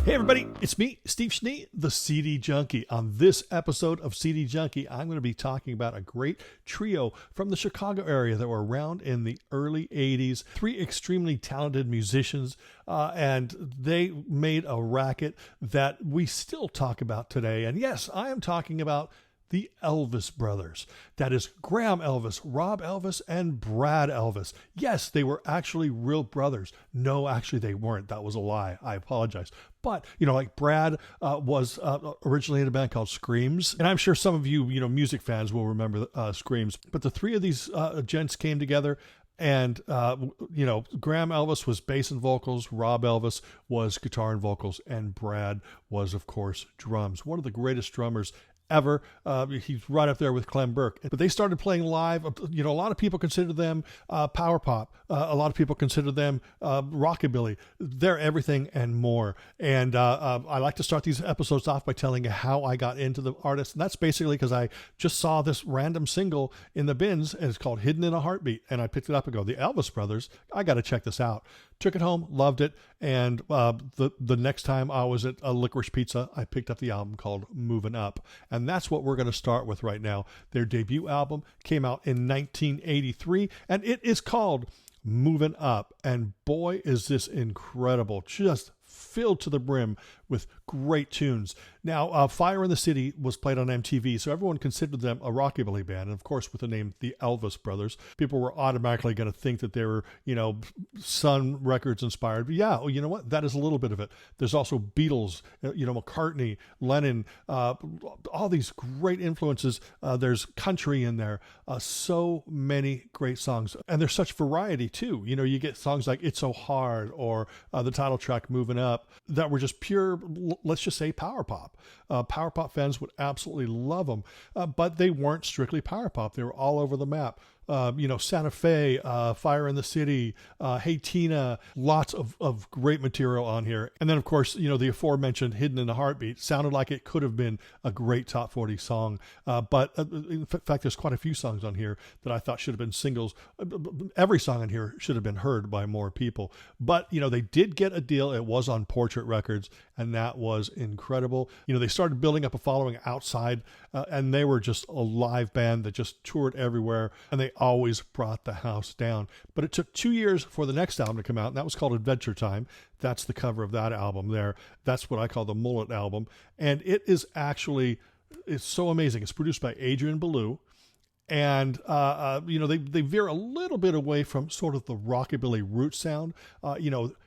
Hey everybody, it's me, Steve Schnee, the CD Junkie. On this episode of CD Junkie, I'm going to be talking about a great trio from the Chicago area that were around in the early 80s. Three extremely talented musicians, and they made a racket that we still talk about today. And yes, I am talking about the Elvis Brothers. That is Graham Elvis, Rob Elvis, and Brad Elvis. Yes, they were actually real brothers. No, actually they weren't. That was a lie. I apologize. But, like Brad was originally in a band called Screams. And I'm sure some of you, music fans will remember Screams. But the three of these gents came together. And, Graham Elvis was bass and vocals, Rob Elvis was guitar and vocals, and Brad was, of course, drums. One of the greatest drummers ever. He's right up there with Clem Burke. But they started playing live. A lot of people consider them power pop. A lot of people consider them rockabilly. They're everything and more. And I like to start these episodes off by telling you how I got into the artist. And that's basically because I just saw this random single in the bins, and it's called Hidden in a Heartbeat. And I picked it up and go, the Elvis Brothers, I got to check this out. Took it home, loved it. And the next time I was at a Licorice Pizza, I picked up the album called Moving Up. And that's what we're going to start with right now. Their debut album came out in 1983, and it is called Moving Up. And boy, is this incredible. Just filled to the brim with great tunes. Now, Fire in the City was played on MTV, so everyone considered them a rockabilly band. And of course, with the name the Elvis Brothers, people were automatically going to think that they were, Sun Records inspired. But yeah, you know what? That is a little bit of it. There's also Beatles, McCartney, Lennon, all these great influences. There's country in there. So many great songs. And there's such variety too. You get songs like It's So Hard or the title track Moving Up that were just pure, let's just say, power pop. Power pop fans would absolutely love them, but they weren't strictly power pop. They were all over the map. Santa Fe, Fire in the City, Hey Tina, lots of great material on here. And then, of course, the aforementioned Hidden in a Heartbeat sounded like it could have been a great top 40 song. But in fact, there's quite a few songs on here that I thought should have been singles. Every song on here should have been heard by more people. But, they did get a deal. It was on Portrait Records, and that was incredible. They started building up a following outside, and they were just a live band that just toured everywhere, and they always brought the house down. But it took 2 years for the next album to come out, and that was called Adventure Time. That's the cover of that album there. That's what I call the Mullet album. And it is actually, it's so amazing. It's produced by Adrian Belew. And, they veer a little bit away from sort of the rockabilly root sound.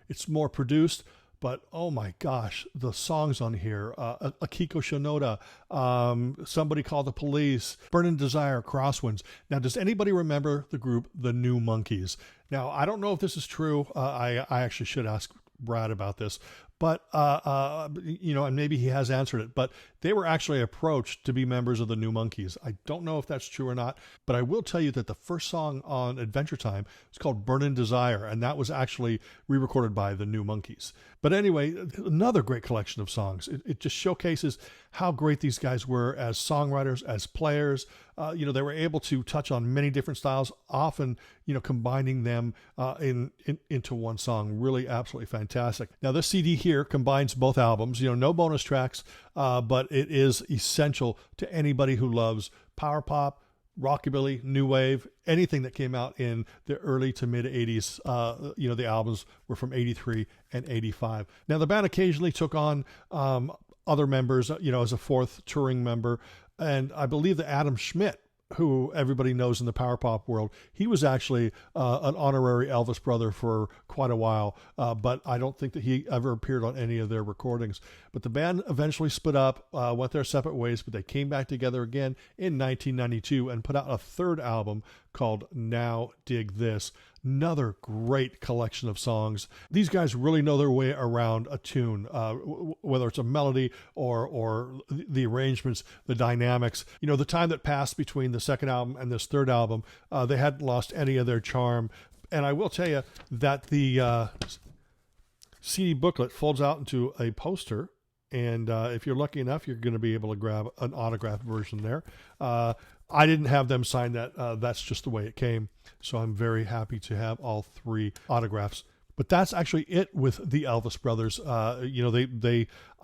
It's more produced. But, oh my gosh, the songs on here, Akiko Shinoda, Somebody Call the Police, Burning Desire, Crosswinds. Now, does anybody remember the group The New Monkees? Now, I don't know if this is true. I actually should ask Brad about this. But, and maybe he has answered it, but they were actually approached to be members of the New Monkees. I don't know if that's true or not, but I will tell you that the first song on Adventure Time was called Burning Desire, and that was actually re-recorded by the New Monkees. But anyway, another great collection of songs. It just showcases how great these guys were as songwriters, as players. They were able to touch on many different styles, often, combining them into one song. Really absolutely fantastic. Now, this CD here combines both albums, no bonus tracks, but it is essential to anybody who loves power pop, rockabilly, new wave, anything that came out in the early to mid 80s. The albums were from 83 and 85. Now, the band occasionally took on other members, as a fourth touring member. And I believe that Adam Schmidt, who everybody knows in the power pop world, he was actually an honorary Elvis brother for quite a while, but I don't think that he ever appeared on any of their recordings. But the band eventually split up, went their separate ways, but they came back together again in 1992 and put out a third album called Now Dig This. Another great collection of songs. These guys really know their way around a tune, whether it's a melody or the arrangements, the dynamics. The time that passed between the second album and this third album, they hadn't lost any of their charm. And I will tell you that the CD booklet folds out into a poster. And if you're lucky enough, you're going to be able to grab an autographed version there. I didn't have them sign that. That's just the way it came. So I'm very happy to have all three autographs. But that's actually it with the Elvis Brothers. I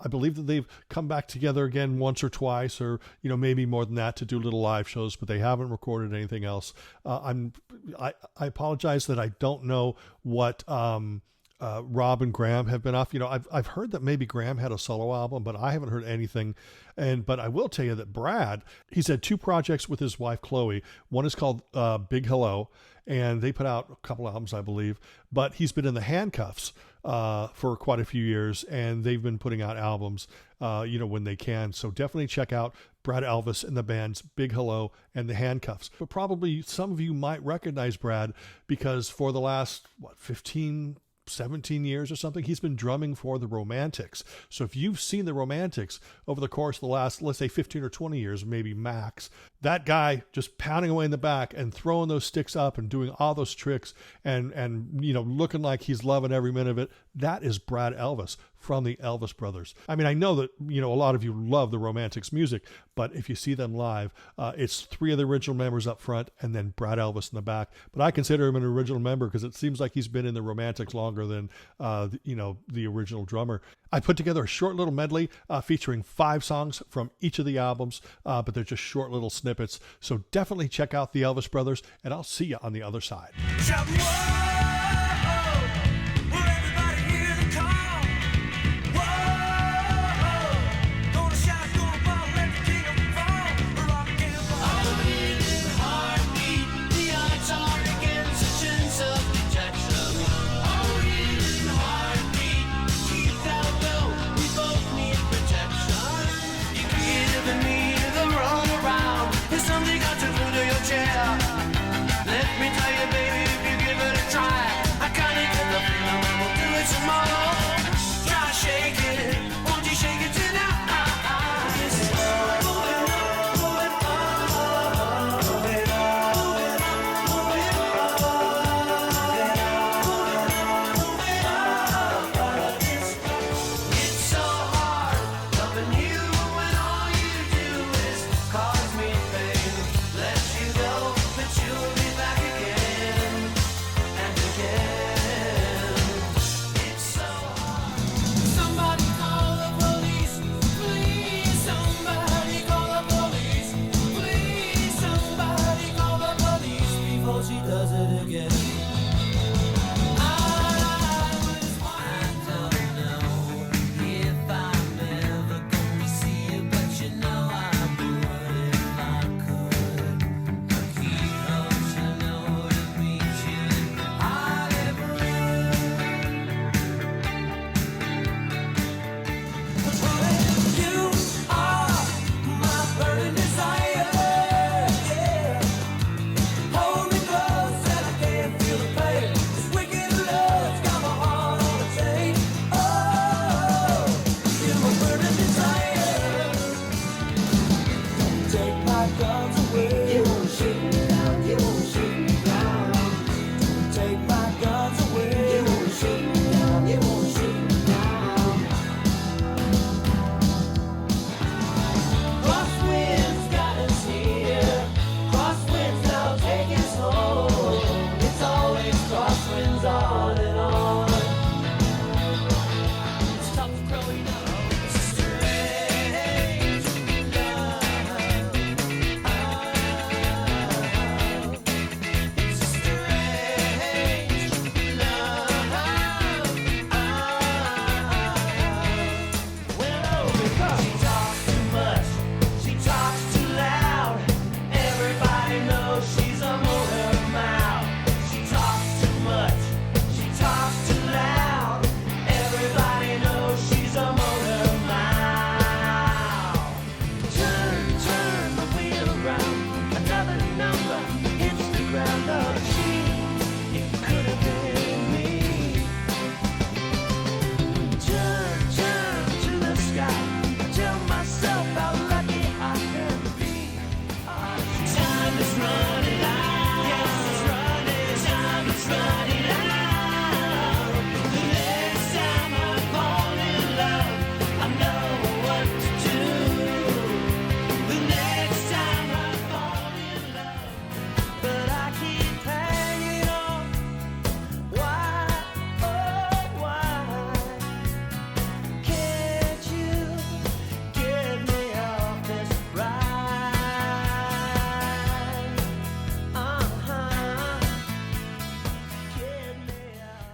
believe that they've come back together again once or twice, or maybe more than that, to do little live shows, but they haven't recorded anything else. I apologize that I don't know what Rob and Graham have been off. I've heard that maybe Graham had a solo album, but I haven't heard anything. But I will tell you that Brad, he's had 2 projects with his wife Chloe. One is called Big Hello, and they put out a couple albums, I believe. But he's been in the Handcuffs for quite a few years, and they've been putting out albums, when they can. So definitely check out Brad Elvis and the band's Big Hello and the Handcuffs. But probably some of you might recognize Brad because for the last 17 years or something, he's been drumming for the Romantics. So if you've seen the Romantics over the course of the last, let's say 15 or 20 years, maybe max, that guy just pounding away in the back and throwing those sticks up and doing all those tricks and looking like he's loving every minute of it, that is Brad Elvis from the Elvis Brothers. I mean, I know that, a lot of you love the Romantics music, but if you see them live, it's 3 of the original members up front and then Brad Elvis in the back. But I consider him an original member because it seems like he's been in the Romantics longer than, the original drummer. I put together a short little medley featuring 5 songs from each of the albums, but they're just short little snippets. So definitely check out the Elvis Brothers, and I'll see you on the other side. Let me tell you, baby, if you give it a try, I kinda get the feeling we'll do it tomorrow. Try shake it, won't you shake it tonight? It's so hard loving you when all you do is cause me pain. Let you go, but you'll be back again and again. It's so hard. Somebody call the police, please. Somebody call the police, please. Somebody call the police before she does it again. I don't know if I'm ever gonna see you, but you know I would if I could. A hero should know to meet you in Hollywood. You are my burning desire, yeah. Hold me close and I can't feel the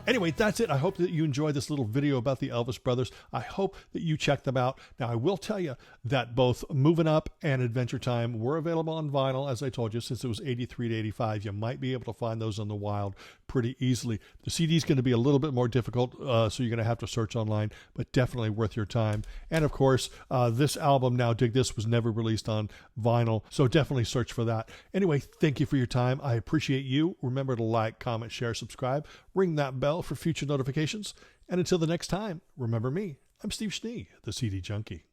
Anyway, that's it. I hope that you enjoyed this little video about the Elvis Brothers. I hope that you check them out. Now, I will tell you that both Moving Up and Adventure Time were available on vinyl, as I told you, since it was 83 to 85. You might be able to find those in the wild pretty easily. The CD is going to be a little bit more difficult, so you're going to have to search online, but definitely worth your time. And of course, this album, Now Dig This, was never released on vinyl, so definitely search for that. Anyway, thank you for your time. I appreciate you. Remember to like, comment, share, subscribe, ring that bell for future notifications. And until the next time, remember me. I'm Steve Schnee, the CD Junkie.